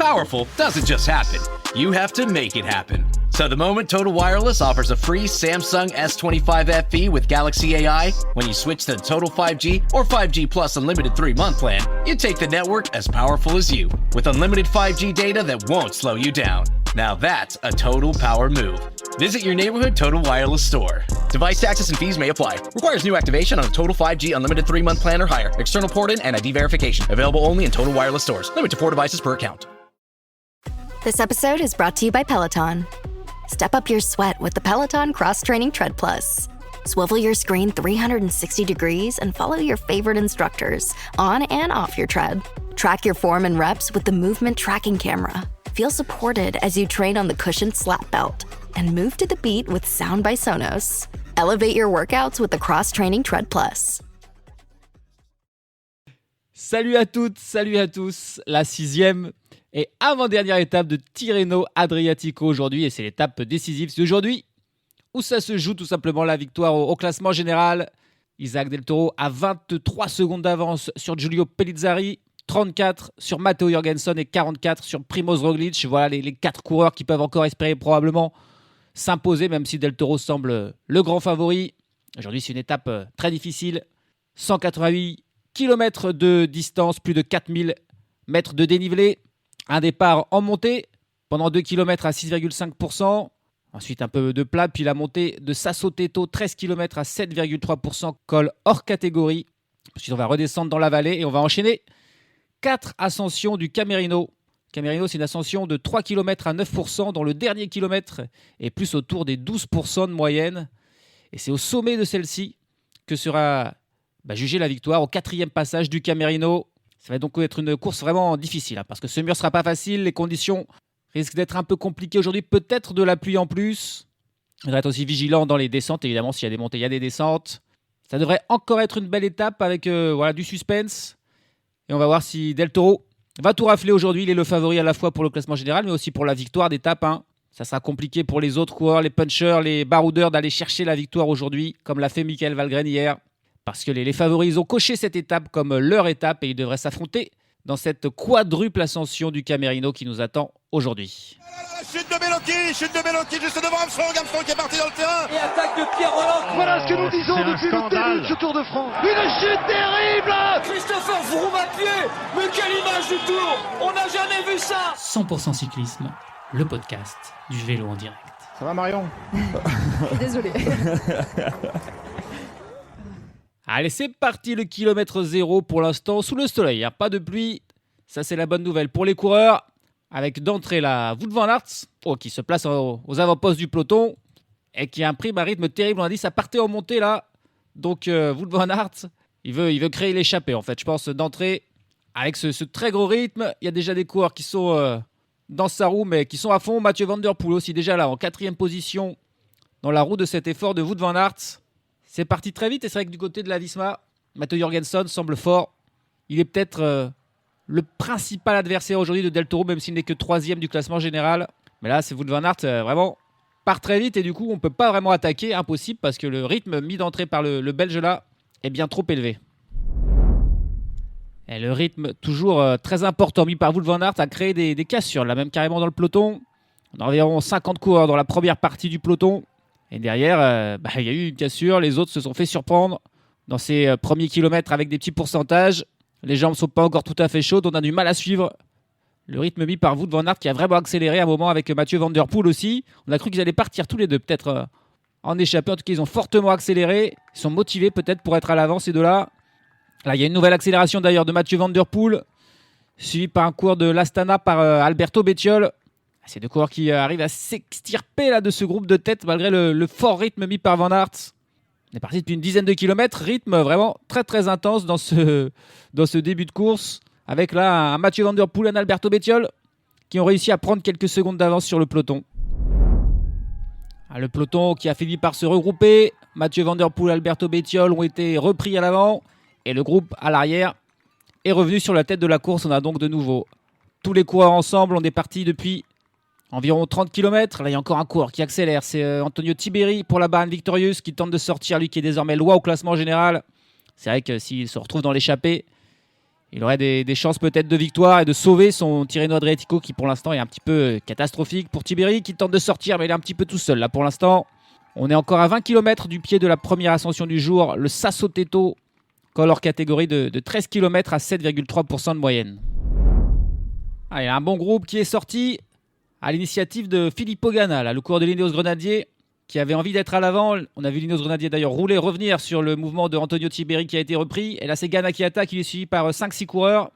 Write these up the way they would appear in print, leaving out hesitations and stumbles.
Powerful doesn't just happen. You have to make it happen. So the moment Total Wireless offers a free Samsung S25 FE with Galaxy AI, when you switch to the Total 5G or 5G Plus Unlimited 3-month plan, you take the network as powerful as you, with unlimited 5G data that won't slow you down. Now that's a total power move. Visit your neighborhood Total Wireless store. Device taxes and fees may apply. Requires new activation on a Total 5G Unlimited 3-month plan or higher. External port-in and ID verification. Available only in Total Wireless stores. Limit to 4 devices per account. This episode is brought to you by Peloton. Step up your sweat with the Peloton Cross Training Tread Plus. Swivel your screen 360 degrees and follow your favorite instructors on and off your tread. Track your form and reps with the movement tracking camera. Feel supported as you train on the cushioned slat belt. And move to the beat with Sound by Sonos. Elevate your workouts with the Cross Training Tread Plus. Salut à toutes, salut à tous. La 6e et avant-dernière étape de Tirreno Adriatico aujourd'hui. Et c'est l'étape décisive. C'est aujourd'hui où ça se joue tout simplement la victoire au classement général. Isaac Del Toro a 23 secondes d'avance sur Giulio Pellizzari, 34 sur Matteo Jorgensen et 44 sur Primoz Roglic. Voilà les 4 coureurs qui peuvent encore espérer probablement s'imposer, même si Del Toro semble le grand favori. Aujourd'hui, c'est une étape très difficile. 188 km de distance, plus de 4000 mètres de dénivelé. Un départ en montée pendant 2 km à 6,5%. Ensuite, un peu de plat, puis la montée de Sassoteto, 13 km à 7,3%, col hors catégorie. Ensuite, on va redescendre dans la vallée et on va enchaîner 4 ascensions du Camerino. Camerino, c'est une ascension de 3 km à 9%, dont le dernier kilomètre est plus autour des 12% de moyenne. Et c'est au sommet de celle-ci que sera jugée la victoire, au 4e passage du Camerino. Ça va donc être une course vraiment difficile, parce que ce mur ne sera pas facile. Les conditions risquent d'être un peu compliquées aujourd'hui, peut-être de la pluie en plus. Il faudra être aussi vigilant dans les descentes. Évidemment, s'il y a des montées, il y a des descentes. Ça devrait encore être une belle étape avec du suspense. Et on va voir si Del Toro va tout rafler aujourd'hui. Il est le favori à la fois pour le classement général, mais aussi pour la victoire d'étape 1. Ça sera compliqué pour les autres coureurs, les punchers, les baroudeurs, d'aller chercher la victoire aujourd'hui, comme l'a fait Michael Valgren hier. Parce que les favoris, ils ont coché cette étape comme leur étape et ils devraient s'affronter dans cette quadruple ascension du Camerino qui nous attend aujourd'hui. Chute de Bellocchi juste devant Armstrong qui est parti dans le terrain. Et attaque de Pierre Roland. Voilà ce que nous disons depuis le début de ce Tour de France. Une chute terrible. Christopher Froome à pied. Mais quelle image du Tour. On n'a jamais vu ça. 100% cyclisme, le podcast du vélo en direct. Ça va Marion? Désolé. Allez, c'est parti, le kilomètre 0 pour l'instant sous le soleil. Pas de pluie, ça c'est la bonne nouvelle pour les coureurs. Avec d'entrée la Wout van Aert, qui se place aux avant-postes du peloton et qui imprime un rythme terrible. On a dit ça partait en montée là. Donc Wout van Aert, il veut créer l'échappée en fait. Je pense d'entrée avec ce très gros rythme. Il y a déjà des coureurs qui sont dans sa roue mais qui sont à fond. Mathieu Van Der Poel aussi déjà là en 4e position dans la roue de cet effort de Wout van Aert. C'est parti très vite et c'est vrai que du côté de la Visma, Matteo Jorgensen semble fort. Il est peut-être le principal adversaire aujourd'hui de Del Toro, même s'il n'est que 3e du classement général. Mais là, c'est Wout van Aert vraiment part très vite et du coup, on ne peut pas vraiment attaquer, impossible, parce que le rythme mis d'entrée par le Belge là est bien trop élevé. Et le rythme toujours très important mis par Wout van Aert a créé des cassures, là même carrément dans le peloton. On a environ 50 coureurs dans la première partie du peloton. Et derrière, il y a eu une cassure. Les autres se sont fait surprendre dans ces premiers kilomètres avec des petits pourcentages. Les jambes ne sont pas encore tout à fait chaudes. On a du mal à suivre le rythme mis par Wout van Aert qui a vraiment accéléré à un moment avec Mathieu Van Der Poel aussi. On a cru qu'ils allaient partir tous les deux, peut-être en échappée. En tout cas, ils ont fortement accéléré. Ils sont motivés peut-être pour être à l'avant, ces deux-là. Là, il y a une nouvelle accélération d'ailleurs de Mathieu Van Der Poel, suivi par un coureur de l'Astana par Alberto Bettiol. C'est deux coureurs qui arrivent à s'extirper là, de ce groupe de tête malgré le fort rythme mis par Van Aert. On est parti depuis une dizaine de kilomètres, rythme vraiment très très intense dans ce début de course. Avec là un Mathieu Van Der Poel et un Alberto Bettiol qui ont réussi à prendre quelques secondes d'avance sur le peloton. Le peloton qui a fini par se regrouper. Mathieu Van Der Poel et Alberto Bettiol ont été repris à l'avant. Et le groupe à l'arrière est revenu sur la tête de la course. On a donc de nouveau tous les coureurs ensemble. On est parti depuis environ 30 km. Là, il y a encore un coureur qui accélère. C'est Antonio Tiberi pour la Bahn Victorieuse qui tente de sortir, lui qui est désormais loin au classement général. C'est vrai que s'il se retrouve dans l'échappée, il aurait des chances peut-être de victoire et de sauver son Tirreno Adriatico qui pour l'instant est un petit peu catastrophique. Pour Tiberi qui tente de sortir mais il est un petit peu tout seul là pour l'instant. On est encore à 20 km du pied de la première ascension du jour. Le Sasso Teto colle hors catégorie de 13 km à 7,3% de moyenne. Il y a un bon groupe qui est sorti à l'initiative de Filippo Ganna, là, le coureur de l'Ineos Grenadier, qui avait envie d'être à l'avant. On a vu l'Ineos Grenadier d'ailleurs rouler, revenir sur le mouvement de Antonio Tiberi qui a été repris. Et là, c'est Ganna qui attaque, il est suivi par 5-6 coureurs.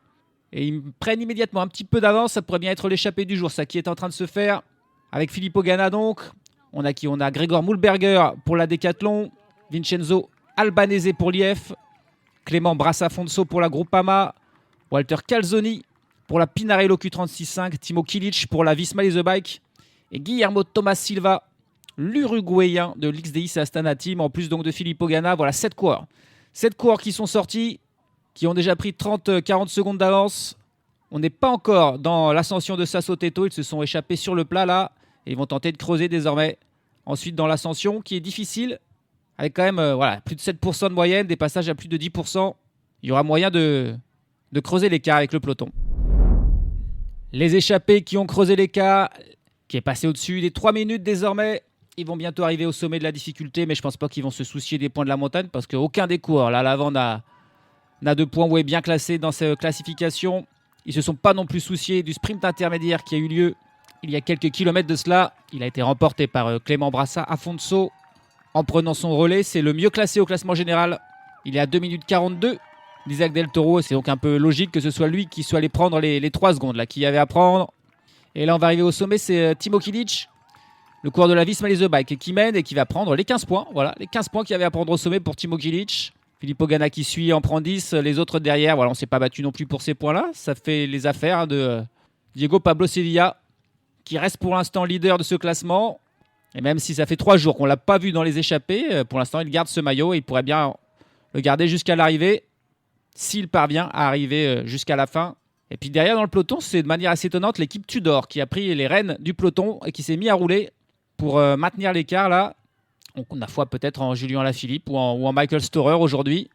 Et ils prennent immédiatement un petit peu d'avance. Ça pourrait bien être l'échappée du jour, ça qui est en train de se faire. Avec Filippo Ganna donc. On a Gregor Mühlberger pour la Decathlon, Vincenzo Albanese pour l'IF, Clément Brassafonso pour la Groupama, Walter Calzoni pour la Pinarello Q36.5, Timo Kilic pour la Visma Lease Bike et Guillermo Thomas Silva, l'Uruguayen de l'XDI Astana Team, en plus donc de Filippo Ganna. Voilà 7 coureurs. 7 coureurs qui sont sortis, qui ont déjà pris 30-40 secondes d'avance. On n'est pas encore dans l'ascension de Sasso Teto, ils se sont échappés sur le plat là et ils vont tenter de creuser désormais. Ensuite dans l'ascension qui est difficile, avec quand même plus de 7% de moyenne, des passages à plus de 10%. Il y aura moyen de creuser l'écart avec le peloton. Les échappés qui ont creusé l'écart, qui est passé au-dessus des 3 minutes désormais. Ils vont bientôt arriver au sommet de la difficulté, mais je ne pense pas qu'ils vont se soucier des points de la montagne parce qu'aucun des coureurs là à l'avant n'a de points ou est bien classé dans cette classification. Ils ne se sont pas non plus souciés du sprint intermédiaire qui a eu lieu il y a quelques kilomètres de cela. Il a été remporté par Clément Brassafonso en prenant son relais. C'est le mieux classé au classement général. Il est à 2 minutes 42 d'Isaac Del Toro. C'est donc un peu logique que ce soit lui qui soit allé prendre les 3 secondes là, qu'il y avait à prendre. Et là, on va arriver au sommet. C'est Timo Kilic, le coureur de la Visma Lease Bike, qui mène et qui va prendre les 15 points. Voilà, les 15 points qu'il y avait à prendre au sommet pour Timo Kilic. Filippo Ganna qui suit en prend 10. Les autres derrière, voilà, on ne s'est pas battu non plus pour ces points-là. Ça fait les affaires de Diego Pablo Sevilla, qui reste pour l'instant leader de ce classement. Et même si ça fait 3 jours qu'on ne l'a pas vu dans les échappées, pour l'instant, il garde ce maillot et il pourrait bien le garder jusqu'à l'arrivée, s'il parvient à arriver jusqu'à la fin. Et puis derrière, dans le peloton, c'est de manière assez étonnante l'équipe Tudor qui a pris les rênes du peloton et qui s'est mis à rouler pour maintenir l'écart là. On a foi peut-être en Julien Alaphilippe ou en Michael Storer aujourd'hui.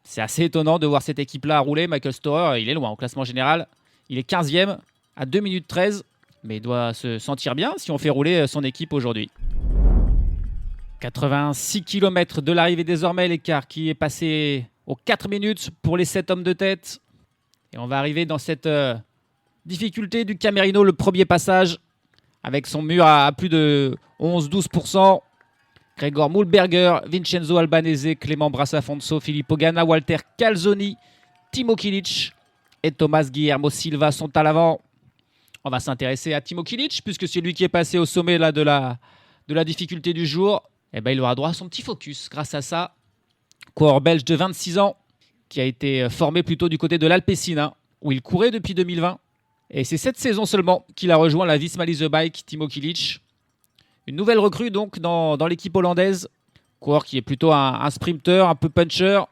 C'est assez étonnant de voir cette équipe-là rouler. Michael Storer, il est loin au classement général. Il est 15e à 2 minutes 13. Mais il doit se sentir bien si on fait rouler son équipe aujourd'hui. 86 km de l'arrivée désormais, l'écart qui est passé aux 4 minutes pour les 7 hommes de tête. Et on va arriver dans cette difficulté du Camerino, le premier passage, avec son mur à plus de 11-12%. Gregor Mühlberger, Vincenzo Albanese, Clément Brassafonso, Filippo Ganna, Walter Calzoni, Timo Kilic et Thomas Guillermo Silva sont à l'avant. On va s'intéresser à Timo Kilic, puisque c'est lui qui est passé au sommet là, de la difficulté du jour. Et il aura droit à son petit focus grâce à ça. Coureur belge de 26 ans, qui a été formé plutôt du côté de l'Alpecin, où il courait depuis 2020. Et c'est cette saison seulement qu'il a rejoint la Visma Lease Bike, Timo Kilic. Une nouvelle recrue donc dans l'équipe hollandaise. Coureur qui est plutôt un sprinter, un peu puncher,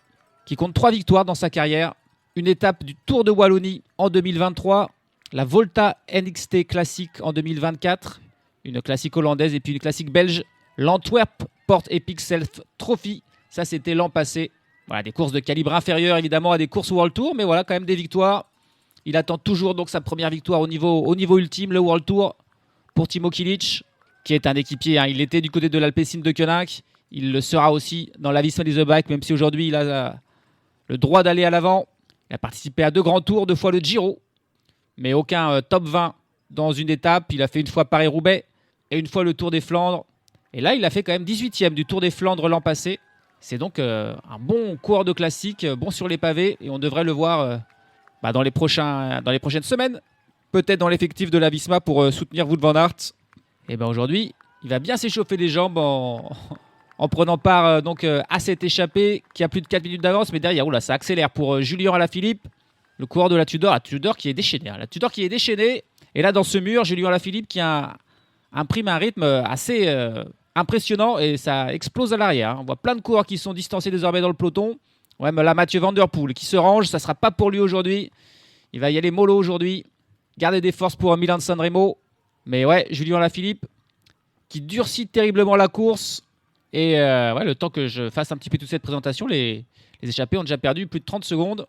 qui compte 3 victoires dans sa carrière. Une étape du Tour de Wallonie en 2023. La Volta NXT Classic en 2024, une classique hollandaise et puis une classique belge, l'Antwerp Port Epic Self Trophy, ça c'était l'an passé. Voilà, des courses de calibre inférieur évidemment à des courses World Tour, mais voilà quand même des victoires. Il attend toujours donc sa première victoire au niveau ultime, le World Tour, pour Timo Kilic, qui est un équipier. Il était du côté de l'Alpecin de Koenig, il le sera aussi dans la Visma Lease Bike, même si aujourd'hui il a le droit d'aller à l'avant. Il a participé à 2 grands tours, 2 fois le Giro, mais aucun top 20 dans une étape. Il a fait une fois Paris-Roubaix et une fois le Tour des Flandres. Et là, il a fait quand même 18e du Tour des Flandres l'an passé. C'est donc un bon coureur de classique, bon sur les pavés. Et on devrait le voir dans les prochaines semaines. Peut-être dans l'effectif de la Visma pour soutenir Wout van Aert. Et aujourd'hui, il va bien s'échauffer les jambes en prenant part à cette échappée qui a plus de 4 minutes d'avance. Mais derrière, ça accélère pour Julien Alaphilippe. Le coureur de la Tudor qui est déchaîné. La Tudor qui est déchaîné. Et là, dans ce mur, Julien Alaphilippe qui imprime un rythme assez impressionnant et ça explose à l'arrière. On voit plein de coureurs qui sont distancés désormais dans le peloton. Ouais, mais là, Mathieu Van Der Poel qui se range. Ça ne sera pas pour lui aujourd'hui. Il va y aller mollo aujourd'hui. Garder des forces pour Milan Sanremo. Mais ouais, Julien Alaphilippe qui durcit terriblement la course. Et le temps que je fasse un petit peu toute cette présentation, les échappés ont déjà perdu plus de 30 secondes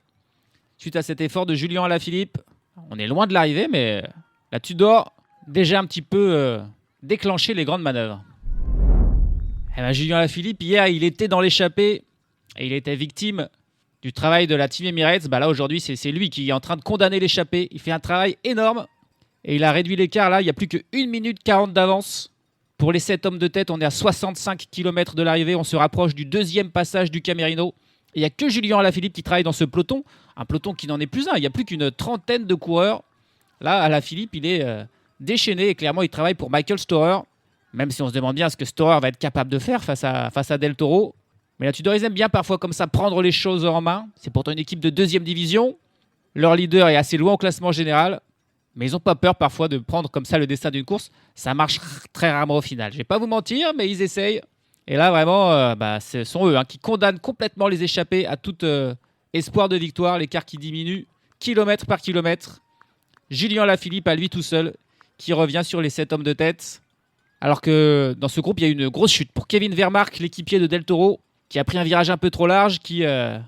suite à cet effort de Julien Alaphilippe. On est loin de l'arrivée, mais la Tudor déjà un petit peu déclenché les grandes manœuvres. Julien Alaphilippe, hier, il était dans l'échappée et il était victime du travail de la Team Emirates. Là, aujourd'hui, c'est lui qui est en train de condamner l'échappée. Il fait un travail énorme et il a réduit l'écart. Là, il n'y a plus que 1 minute 40 d'avance. Pour les 7 hommes de tête, on est à 65 km de l'arrivée. On se rapproche du deuxième passage du Camerino. Il n'y a que Julien Alaphilippe qui travaille dans ce peloton. Un peloton qui n'en est plus un. Il n'y a plus qu'une trentaine de coureurs. Là, Alaphilippe, il est déchaîné et clairement, il travaille pour Michael Storer. Même si on se demande bien ce que Storer va être capable de faire face à Del Toro. Mais la Tudor, ils aiment bien parfois comme ça prendre les choses en main. C'est pourtant une équipe de 2e division. Leur leader est assez loin au classement général. Mais ils n'ont pas peur parfois de prendre comme ça le destin d'une course. Ça marche très rarement au final. Je ne vais pas vous mentir, mais ils essayent. Et là, vraiment, ce sont eux qui condamnent complètement les échappés à tout espoir de victoire. L'écart qui diminue kilomètre par kilomètre. Julien Alaphilippe à lui tout seul qui revient sur les 7 hommes de tête. Alors que dans ce groupe, il y a une grosse chute pour Kevin Vermaerk, l'équipier de Del Toro, qui a pris un virage un peu trop large, qui a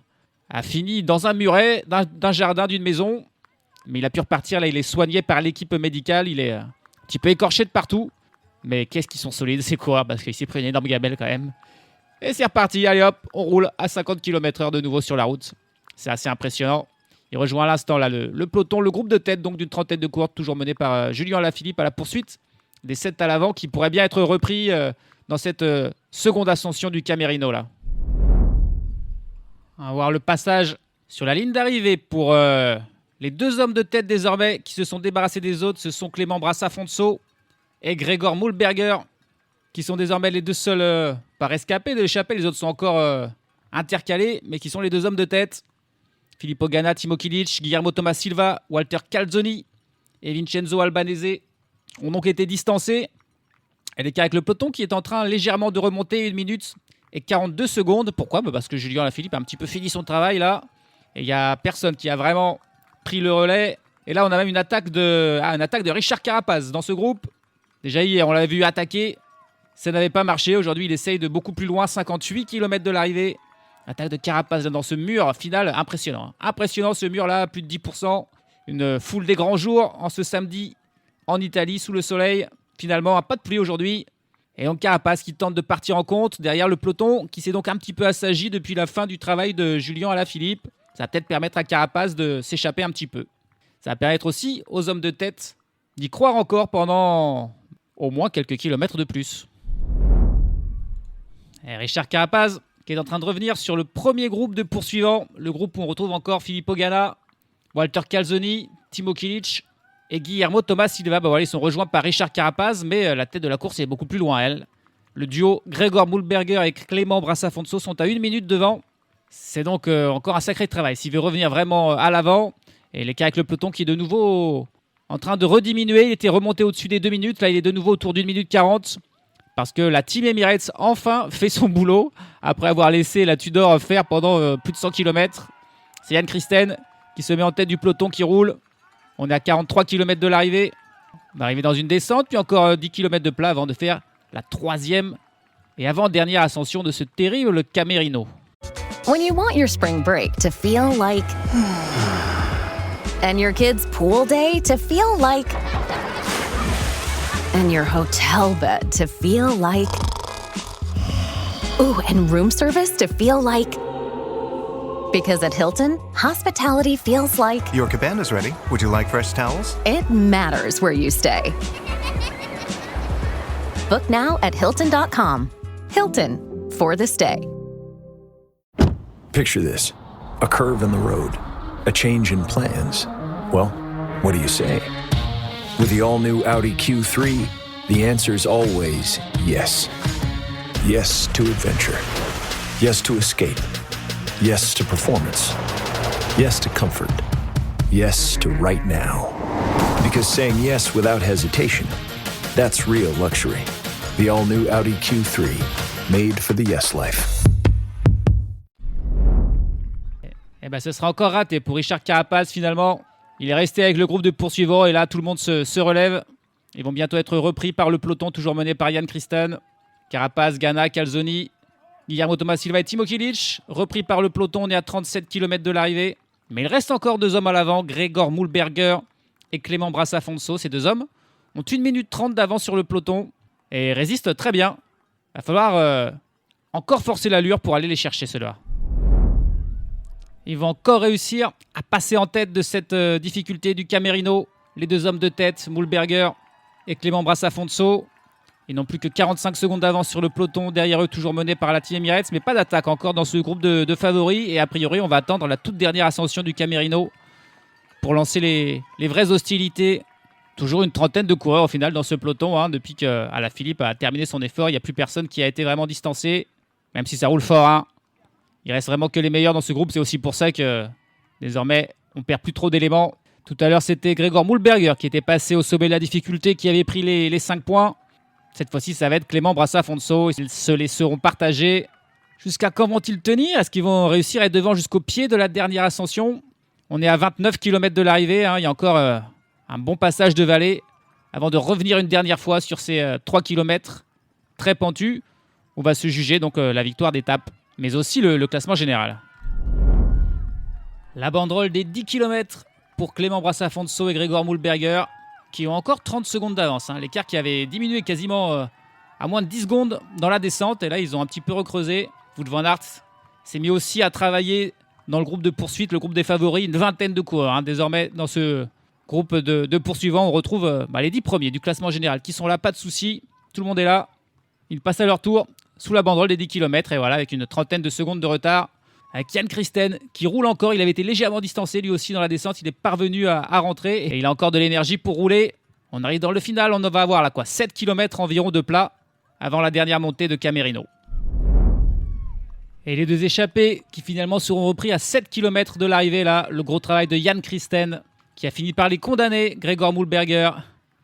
fini dans un muret d'un jardin, d'une maison. Mais il a pu repartir. Là, il est soigné par l'équipe médicale. Il est un petit peu écorché de partout. Mais qu'est-ce qu'ils sont solides, ces coureurs, parce qu'il s'est pris une énorme gamelle quand même. Et c'est reparti. Allez hop, on roule à 50 km/h de nouveau sur la route. C'est assez impressionnant. Il rejoint à l'instant là, le peloton, le groupe de tête, donc d'une trentaine de coureurs, toujours mené par Julien Alaphilippe à la poursuite des 7 à l'avant qui pourraient bien être repris dans cette seconde ascension du Camerino. Là. On va voir le passage sur la ligne d'arrivée pour les 2 hommes de tête désormais qui se sont débarrassés des autres. Ce sont Clément Brassafonso et Gregor Mühlberger qui sont désormais les 2 seuls par rescapés de l'échappée. Les autres sont encore intercalés, mais qui sont les 2 hommes de tête. Filippo Ganna, Timo Kilic, Guillermo Thomas Silva, Walter Calzoni et Vincenzo Albanese ont donc été distancés. Et l'écart avec le peloton qui est en train légèrement de remonter 1 minute et 42 secondes. Pourquoi ? Parce que Julien Alaphilippe a un petit peu fini son travail là. Et il n'y a personne qui a vraiment pris le relais. Et là, on a même une attaque de Richard Carapaz dans ce groupe. Déjà hier, on l'avait vu attaquer. Ça n'avait pas marché. Aujourd'hui, il essaye de beaucoup plus loin, 58 km de l'arrivée. Attaque de Carapaz dans ce mur final impressionnant. Impressionnant ce mur là, plus de 10%. Une foule des grands jours en ce samedi en Italie sous le soleil. Finalement, pas de pluie aujourd'hui. Et donc Carapaz qui tente de partir en compte derrière le peloton qui s'est donc un petit peu assagi depuis la fin du travail de Julien Alaphilippe. Ça va peut-être permettre à Carapaz de s'échapper un petit peu. Ça va permettre aussi aux hommes de tête d'y croire encore pendant au moins quelques kilomètres de plus. Et Richard Carapaz qui est en train de revenir sur le premier groupe de poursuivants. Le groupe où on retrouve encore Filippo Ganna, Walter Calzoni, Timo Kilic et Guillermo Thomas Silva. Ils sont rejoints par Richard Carapaz, mais la tête de la course est beaucoup plus loin, elle. Le duo Gregor Mühlberger et Clément Brassafonso sont à 1 minute devant. C'est donc encore un sacré travail s'il veut revenir vraiment à l'avant. Et l'écart avec le peloton qui est de nouveau en train de rediminuer. Il était remonté au-dessus des 2 minutes. Là, il est de nouveau autour d'1 minute 40. Parce que la Team Emirates enfin fait son boulot après avoir laissé la Tudor faire pendant plus de 100 km. C'est Jan Christen qui se met en tête du peloton qui roule. On est à 43 km de l'arrivée. On va arriver dans une descente, puis encore 10 km de plat avant de faire la 3e et avant-dernière ascension de ce terrible Camerino. When you want your spring break to feel like... and your kids' pool day to feel like... and your hotel bed to feel like... ooh, and room service to feel like... Because at Hilton, hospitality feels like... Your cabana's ready. Would you like fresh towels? It matters where you stay. Book now at Hilton.com. Hilton, for the stay. Picture this. A curve in the road. A change in plans. Well, what do you say? With the all-new Audi Q3, the answer's always yes. Yes to adventure. Yes to escape. Yes to performance. Yes to comfort. Yes to right now. Because saying yes without hesitation, that's real luxury. The all-new Audi Q3, made for the yes life. Ce sera encore raté pour Richard Carapaz finalement. Il est resté avec le groupe de poursuivants et là tout le monde se relève. Ils vont bientôt être repris par le peloton toujours mené par Jan Christen. Carapaz, Ganna, Calzoni, Guillermo Thomas Silva et Timo Kilic. Repris par le peloton, on est à 37 km de l'arrivée. Mais il reste encore 2 hommes à l'avant, Gregor Mühlberger et Clément Brassafonso. Ces 2 hommes ont 1 minute 30 d'avance sur le peloton et résistent très bien. Il va falloir encore forcer l'allure pour aller les chercher, ceux-là. Ils vont encore réussir à passer en tête de cette difficulté du Camerino. Les 2 hommes de tête, Mühlberger et Clément Brassafonso. Ils n'ont plus que 45 secondes d'avance sur le peloton. Derrière eux, toujours mené par la Team Emirates. Mais pas d'attaque encore dans ce groupe de favoris. Et a priori, on va attendre la toute dernière ascension du Camerino pour lancer les vraies hostilités. Toujours une trentaine de coureurs au final dans ce peloton. Hein, depuis qu'Alaphilippe a terminé son effort, il n'y a plus personne qui a été vraiment distancé. Même si ça roule fort. Hein. Il reste vraiment que les meilleurs dans ce groupe. C'est aussi pour ça que désormais, on perd plus trop d'éléments. Tout à l'heure, c'était Gregor Mühlberger qui était passé au sommet de la difficulté, qui avait pris les 5 points. Cette fois-ci, ça va être Clément Brassafonso. Ils se les seront partagés. Jusqu'à quand vont-ils tenir? Est-ce qu'ils vont réussir à être devant jusqu'au pied de la dernière ascension? On est à 29 km de l'arrivée. Hein. Il y a encore un bon passage de vallée avant de revenir une dernière fois sur ces 3 km très pentus. On va se juger donc la victoire d'étape, mais aussi le classement général. La banderole des 10 km pour Clément Brassafonso et Gregor Mühlberger, qui ont encore 30 secondes d'avance. Hein. L'écart qui avait diminué quasiment à moins de 10 secondes dans la descente. Et là, ils ont un petit peu recreusé. Wout van Aert s'est mis aussi à travailler dans le groupe de poursuite, le groupe des favoris. Une vingtaine de coureurs. Hein. Désormais, dans ce groupe de poursuivants, on retrouve les 10 premiers du classement général qui sont là, pas de souci. Tout le monde est là. Ils passent à leur tour sous la banderole des 10 km. Et voilà, avec une trentaine de secondes de retard. Avec Jan Christen qui roule encore. Il avait été légèrement distancé lui aussi dans la descente. Il est parvenu à rentrer et il a encore de l'énergie pour rouler. On arrive dans le final. On va avoir là 7 km environ de plat avant la dernière montée de Camerino. Et les 2 échappés qui finalement seront repris à 7 km de l'arrivée là. Le gros travail de Jan Christen qui a fini par les condamner. Gregor Mühlberger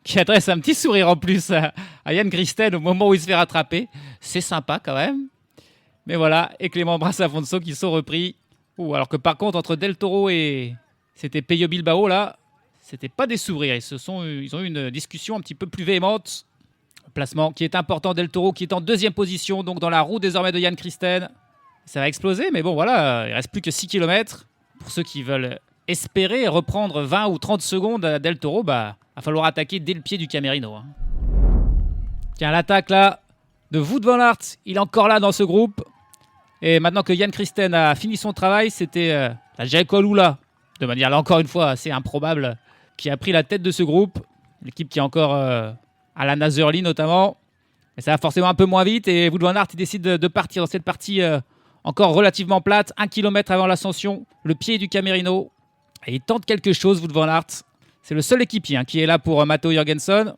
qui adresse un petit sourire en plus à Jan Christen au moment où il se fait rattraper. C'est sympa quand même. Mais voilà, et Clément Brassafonso qui sont repris. Alors que par contre, entre Del Toro et c'était Pello Bilbao, là, c'était pas des sourires. Ils ont eu une discussion un petit peu plus véhémente. Placement qui est important, Del Toro qui est en 2e position, donc dans la roue désormais de Jan Christen. Ça va exploser, mais bon voilà, il reste plus que 6 km. Pour ceux qui veulent espérer reprendre 20 ou 30 secondes à Del Toro, va falloir attaquer dès le pied du Camerino. Hein. Tiens, l'attaque là de Wout van Aert, il est encore là dans ce groupe. Et maintenant que Jan Christen a fini son travail, c'était la Jaco Alula, de manière là encore une fois assez improbable, qui a pris la tête de ce groupe. L'équipe qui est encore à la Nazerli notamment. Et ça va forcément un peu moins vite. Et Wout van Aert il décide de partir dans cette partie encore relativement plate. 1 km avant l'ascension, le pied du Camerino. Et il tente quelque chose, Wout van Aert. C'est le seul équipier qui est là pour Matteo Jorgensen.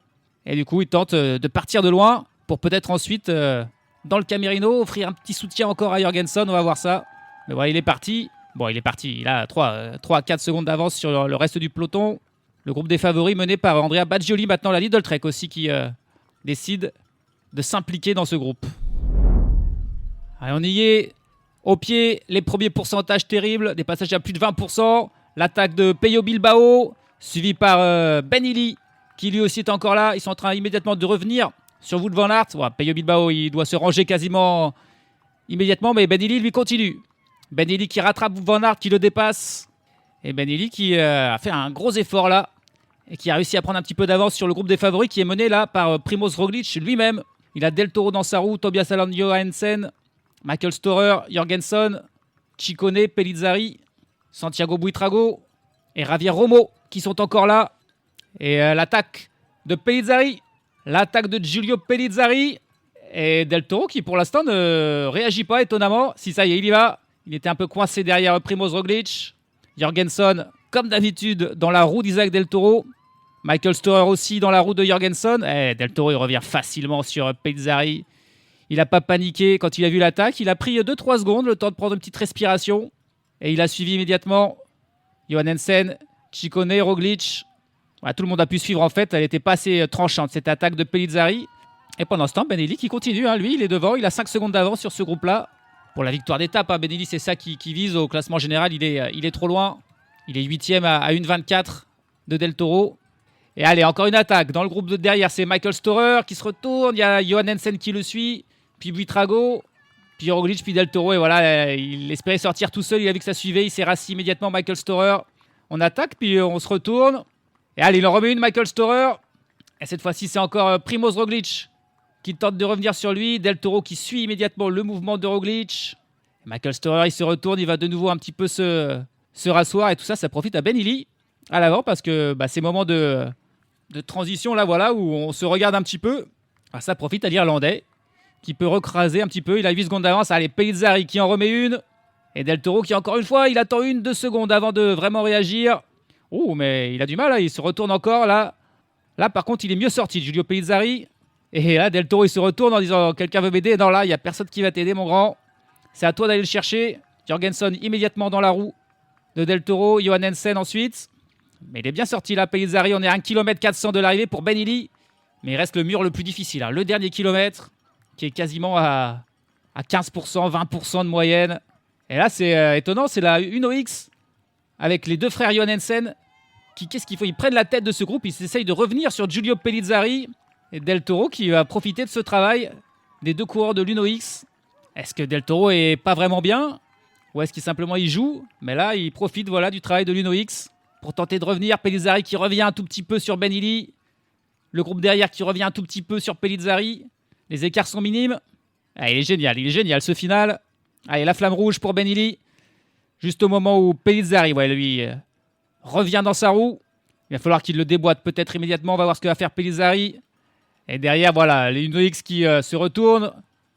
Et du coup, il tente de partir de loin pour peut-être ensuite, dans le Camerino, offrir un petit soutien encore à Jorgensen. On va voir ça. Mais voilà, il est parti. Bon, il est parti. Il a 3 à 4 secondes d'avance sur le reste du peloton. Le groupe des favoris mené par Andrea Baggioli, maintenant la Lidl Trek aussi, qui décide de s'impliquer dans ce groupe. Allez, on y est. Au pied, les premiers pourcentages terribles. Des passages à plus de 20%. L'attaque de Pello Bilbao, suivi par Ben Illy, qui lui aussi est encore là. Ils sont en train immédiatement de revenir sur Wout van Aert. Pello Bilbao, il doit se ranger quasiment immédiatement, mais Ben Illy, lui, continue. Ben Illy qui rattrape Wout van Aert, qui le dépasse. Et Ben Illy qui a fait un gros effort là, et qui a réussi à prendre un petit peu d'avance sur le groupe des favoris, qui est mené là par Primoz Roglic lui-même. Il a Del Toro dans sa roue, Tobias Allan Johansen, Michael Storer, Jorgensen, Ciccone, Pellizzari, Santiago Buitrago et Javier Romo qui sont encore là. Et l'attaque de Pellizzari, l'attaque de Giulio Pellizzari et Del Toro qui pour l'instant ne réagit pas étonnamment. Si ça y est, il y va. Il était un peu coincé derrière Primoz Roglic. Jorgensen, comme d'habitude, dans la roue d'Isaac Del Toro. Michael Storer aussi dans la roue de Jorgensen. Et Del Toro, il revient facilement sur Pellizzari. Il n'a pas paniqué quand il a vu l'attaque. Il a pris 2-3 secondes, le temps de prendre une petite respiration. Et il a suivi immédiatement Johansen, Ciccone, Roglic. Tout le monde a pu suivre en fait. Elle n'était pas assez tranchante, cette attaque de Pellizzari. Et pendant ce temps, Ben Illy qui continue. Lui, il est devant. Il a 5 secondes d'avance sur ce groupe-là. Pour la victoire d'étape, Ben Illy, c'est ça qui vise au classement général. Il est trop loin. Il est 8e à 1,24 de Del Toro. Et allez, encore une attaque. Dans le groupe de derrière, c'est Michael Storer qui se retourne. Il y a Johansen qui le suit. Puis Buitrago. Puis Roglic, puis Del Toro, et voilà, il espérait sortir tout seul, il a vu que ça suivait, il s'est rassis immédiatement Michael Storer. On attaque, puis on se retourne. Et allez, il en remet une, Michael Storer. Et cette fois-ci, c'est encore Primoz Roglic qui tente de revenir sur lui. Del Toro qui suit immédiatement le mouvement de Roglic. Michael Storer, il se retourne, il va de nouveau un petit peu se rasseoir. Et tout ça, ça profite à Ben Illy à l'avant parce que ces moments de transition, là, voilà, où on se regarde un petit peu, ça profite à l'Irlandais qui peut recraser un petit peu. Il a 8 secondes d'avance. Allez, Pellizzari qui en remet une. Et Del Toro qui, encore une fois, il attend 1-2 secondes avant de vraiment réagir. Oh, mais il a du mal, là. Il se retourne encore, là. Là, par contre, il est mieux sorti, Giulio Pellizzari. Et là, Del Toro, il se retourne en disant « Quelqu'un veut m'aider ?» Non, là, il n'y a personne qui va t'aider, mon grand. C'est à toi d'aller le chercher. Jorgensen immédiatement dans la roue de Del Toro. Johan Hansen ensuite. Mais il est bien sorti, là, Pellizzari. On est à 1 km 400 de l'arrivée pour Ben Illy. Mais il reste le mur le plus difficile, hein. Le dernier kilomètre, qui est quasiment à 15%, 20% de moyenne. Et là, c'est étonnant, c'est la Uno X avec les deux frères Johan Hansen. Qu'est-ce qu'il faut? Ils prennent la tête de ce groupe, ils essayent de revenir sur Giulio Pellizzari et Del Toro qui va profiter de ce travail des deux coureurs de l'Uno X. Est-ce que Del Toro est pas vraiment bien? Ou est-ce qu'il simplement il joue? Mais là, il profite du travail de l'Uno X pour tenter de revenir. Pellizzari qui revient un tout petit peu sur Ben Illy. Le groupe derrière qui revient un tout petit peu sur Pellizzari. Les écarts sont minimes. Ah, il est génial ce final. Allez, la flamme rouge pour Ben Illy. Juste au moment où Pellizzari, lui, revient dans sa roue. Il va falloir qu'il le déboîte peut-être immédiatement. On va voir ce que va faire Pellizzari. Et derrière, voilà, les Uno X qui se retournent.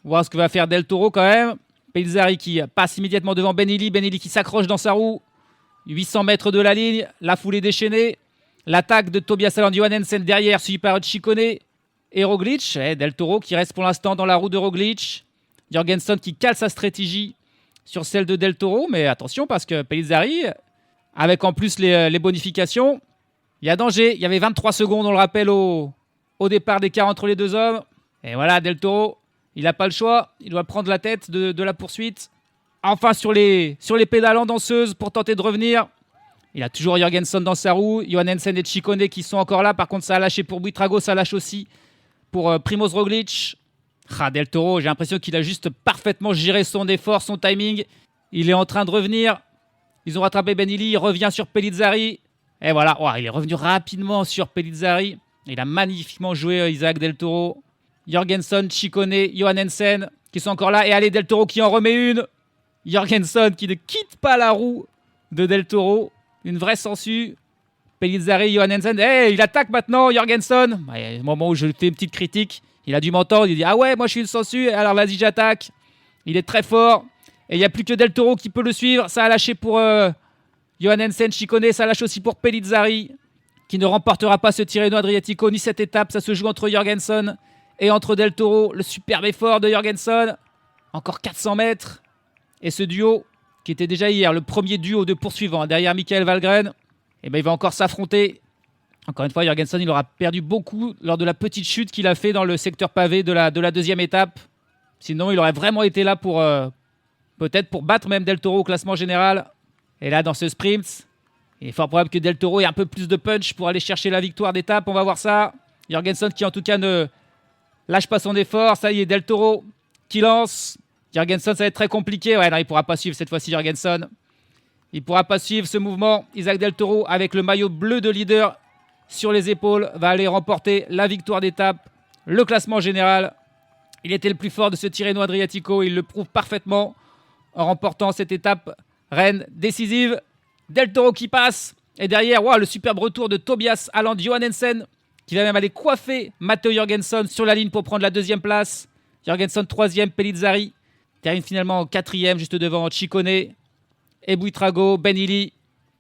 On va voir ce que va faire Del Toro quand même. Pellizzari qui passe immédiatement devant Ben Illy. Ben Illy qui s'accroche dans sa roue. 800 mètres de la ligne. La foulée déchaînée. L'attaque de Tobias Allan, Johan Hansen derrière, suivi par Ciccone et Roglic. Et Del Toro qui reste pour l'instant dans la roue de Roglic. Jorgensen qui cale sa stratégie sur celle de Del Toro. Mais attention parce que Pellizzari, avec en plus les bonifications, il y a danger. Il y avait 23 secondes, on le rappelle, au départ d'écart entre les deux hommes. Et voilà, Del Toro, il n'a pas le choix. Il doit prendre la tête de la poursuite. Enfin, sur les pédales en danseuse pour tenter de revenir. Il a toujours Jorgensen dans sa roue. Johan Hansen et Ciccone qui sont encore là. Par contre, ça a lâché pour Buitrago. Ça lâche aussi pour Primoz Roglic. Del Toro, j'ai l'impression qu'il a juste parfaitement géré son effort, son timing. Il est en train de revenir. Ils ont rattrapé Ben Illy. Il revient sur Pellizzari. Et voilà, il est revenu rapidement sur Pellizzari. Il a magnifiquement joué Isaac Del Toro. Jorgensen, Ciccone, Johan Hansen qui sont encore là. Et allez, Del Toro qui en remet une. Jorgensen qui ne quitte pas la roue de Del Toro. Une vraie sangsue. Pellizzari, Johan Hansen. Il attaque maintenant, Jorgensen. Au moment où je fais une petite critique, il a dû m'entendre. Il dit ah ouais, moi je suis une sangsue. Alors vas-y, j'attaque. Il est très fort. Et il n'y a plus que Del Toro qui peut le suivre. Ça a lâché pour Johan Hansen, Ciccone. Ça lâche aussi pour Pellizzari, qui ne remportera pas ce Tirreno Adriatico ni cette étape. Ça se joue entre Jorgensen et entre Del Toro. Le superbe effort de Jorgensen. Encore 400 mètres. Et ce duo, qui était déjà hier le premier duo de poursuivants derrière Michael Valgren, il va encore s'affronter. Encore une fois, Jorgensen, il aura perdu beaucoup lors de la petite chute qu'il a fait dans le secteur pavé de la deuxième étape. Sinon, il aurait vraiment été là pour peut-être pour battre même Del Toro au classement général. Et là, dans ce sprint, il est fort probable que Del Toro ait un peu plus de punch pour aller chercher la victoire d'étape. On va voir ça. Jorgensen qui en tout cas ne lâche pas son effort. Ça y est, Del Toro qui lance. Jorgensen, ça va être très compliqué. Ouais, non, il ne pourra pas suivre cette fois-ci, Jorgensen. Il ne pourra pas suivre ce mouvement. Isaac Del Toro, avec le maillot bleu de leader sur les épaules, va aller remporter la victoire d'étape, le classement général. Il était le plus fort de ce Tirreno Adriatico. Il le prouve parfaitement en remportant cette étape reine décisive. Del Toro qui passe. Et derrière, le superbe retour de Tobias Allan, Johan Hansen, qui va même aller coiffer Matteo Jorgensen sur la ligne pour prendre la deuxième place. Jorgensen 3e, Pellizzari termine finalement en 4e, juste devant Ciccone et Buitrago, Ben Illy.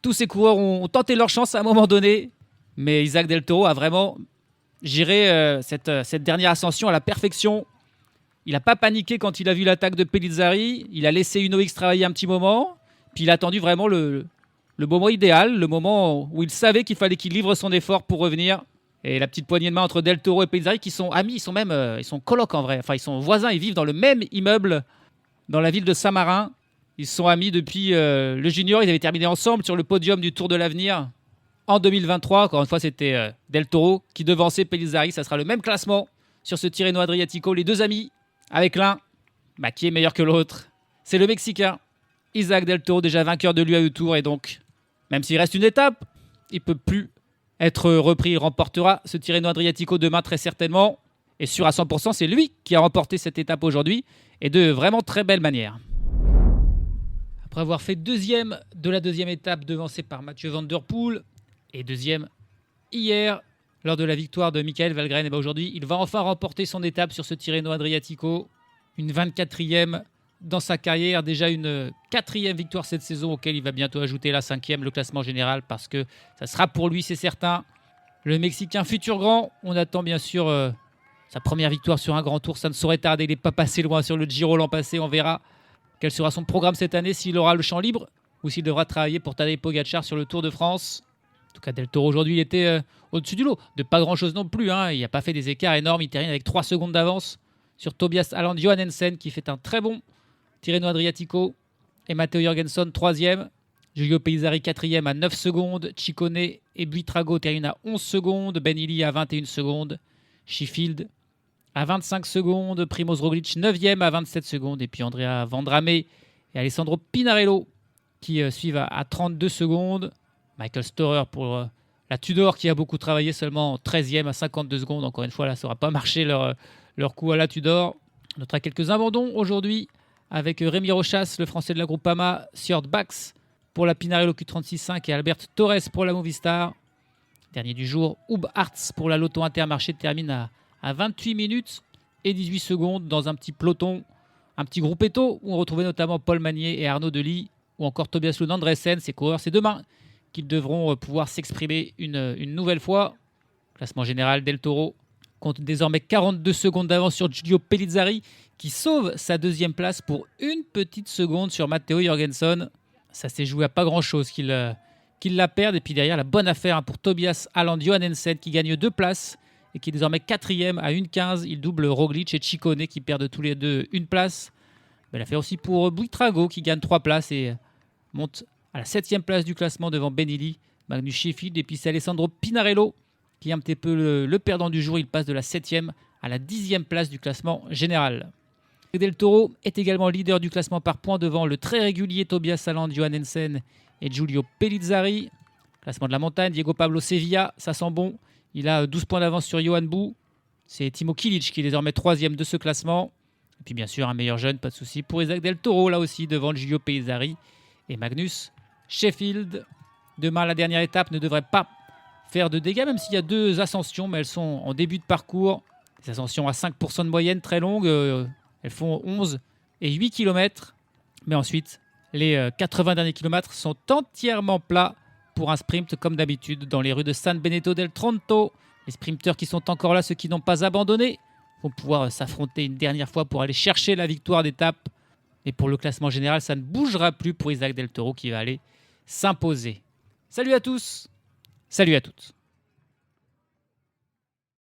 Tous ces coureurs ont tenté leur chance à un moment donné, mais Isaac Del Toro a vraiment géré cette dernière ascension à la perfection. Il n'a pas paniqué quand il a vu l'attaque de Pellizzari. Il a laissé Uno X travailler un petit moment, puis il a attendu vraiment le moment idéal, le moment où il savait qu'il fallait qu'il livre son effort pour revenir. Et la petite poignée de main entre Del Toro et Pellizzari qui sont amis, ils sont colocs en vrai. Enfin, ils sont voisins, ils vivent dans le même immeuble dans la ville de Saint-Marin. Ils sont amis depuis le junior. Ils avaient terminé ensemble sur le podium du Tour de l'Avenir en 2023. Encore une fois, c'était Del Toro qui devançait Pellizzari. Ça sera le même classement sur ce Tirreno Adriatico. Les deux amis, avec l'un qui est meilleur que l'autre? C'est le Mexicain, Isaac Del Toro, déjà vainqueur de l'UAE Tour. Et donc, même s'il reste une étape, il ne peut plus être repris. Il remportera ce Tirreno Adriatico demain très certainement. Et sûr à 100%, c'est lui qui a remporté cette étape aujourd'hui. Et de vraiment très belle manière. Après avoir fait deuxième de la deuxième étape, devancé par Mathieu Van Der Poel, et deuxième hier, lors de la victoire de Michael Valgren, aujourd'hui, il va enfin remporter son étape sur ce Tirreno Adriatico. Une 24e dans sa carrière, déjà une 4e victoire cette saison, auquel il va bientôt ajouter la 5e, le classement général, parce que ça sera pour lui, c'est certain, le Mexicain futur grand. On attend bien sûr sa première victoire sur un grand tour, ça ne saurait tarder. Il n'est pas passé loin sur le Giro l'an passé, on verra quel sera son programme cette année, s'il aura le champ libre ou s'il devra travailler pour Tadej Pogacar sur le Tour de France. En tout cas, Del Toro aujourd'hui, il était au-dessus du lot. De pas grand-chose non plus. Il n'a pas fait des écarts énormes. Il termine avec 3 secondes d'avance sur Tobias Aland Johannesen, qui fait un très bon Tirreno Adriatico. Et Matteo Jorgenson, 3e. Giulio Pellizzari, 4e à 9 secondes. Ciccone et Buitrago terminent à 11 secondes. Ben Illy à 21 secondes. Sheffield à 25 secondes, Primoz Roglic 9e à 27 secondes, et puis Andrea Vendrame et Alessandro Pinarello qui suivent à 32 secondes. Michael Storer pour la Tudor qui a beaucoup travaillé, seulement 13e à 52 secondes. Encore une fois, là, ça n'aura pas marché leur coup à la Tudor. On notera quelques abandons aujourd'hui avec Rémi Rochas, le français de la Groupama, Sjord Bax pour la Pinarello Q36.5 et Albert Torres pour la Movistar. Dernier du jour, Hub Hartz pour la Lotto Intermarché termine à 28 minutes et 18 secondes dans un petit peloton, un petit groupetto où on retrouvait notamment Paul Magnier et Arnaud Delis ou encore Tobias Lund Andresen. Ces coureurs, c'est demain qu'ils devront pouvoir s'exprimer une nouvelle fois. Classement général, Del Toro compte désormais 42 secondes d'avance sur Giulio Pellizzari qui sauve sa deuxième place pour une petite seconde sur Matteo Jorgenson. Ça s'est joué à pas grand-chose qu'il la perde. Et puis derrière, la bonne affaire pour Tobias Aland Johannesen qui gagne 2 places et qui est désormais 4e à 1,15. Il double Roglic et Ciccone qui perdent tous les deux une place. Belle affaire aussi pour Buitrago qui gagne 3 places et monte à la 7e place du classement devant Ben Illy, Magnus Sheffield. Et puis c'est Alessandro Pinarello qui est un petit peu le perdant du jour. Il passe de la 7e à la 10e place du classement général. Del Toro est également leader du classement par points devant le très régulier Tobias Aland Johannesen et Giulio Pellizzari. Classement de la montagne, Diego Pablo Sevilla, ça sent bon. Il a 12 points d'avance sur Johan Bou. C'est Timo Kilic qui est désormais 3e de ce classement. Et puis bien sûr, un meilleur jeune, pas de souci, pour Isaac Del Toro, là aussi, devant Giulio Pellizzari et Magnus Sheffield. Demain, la dernière étape ne devrait pas faire de dégâts, même s'il y a 2 ascensions, mais elles sont en début de parcours. Des ascensions à 5% de moyenne, très longues. Elles font 11 et 8 km. Mais ensuite, les 80 derniers kilomètres sont entièrement plats pour un sprint comme d'habitude dans les rues de San Benedetto del Tronto. Les sprinteurs qui sont encore là, ceux qui n'ont pas abandonné, vont pouvoir s'affronter une dernière fois pour aller chercher la victoire d'étape. Et pour le classement général, ça ne bougera plus pour Isaac Del Toro qui va aller s'imposer. Salut à tous, salut à toutes.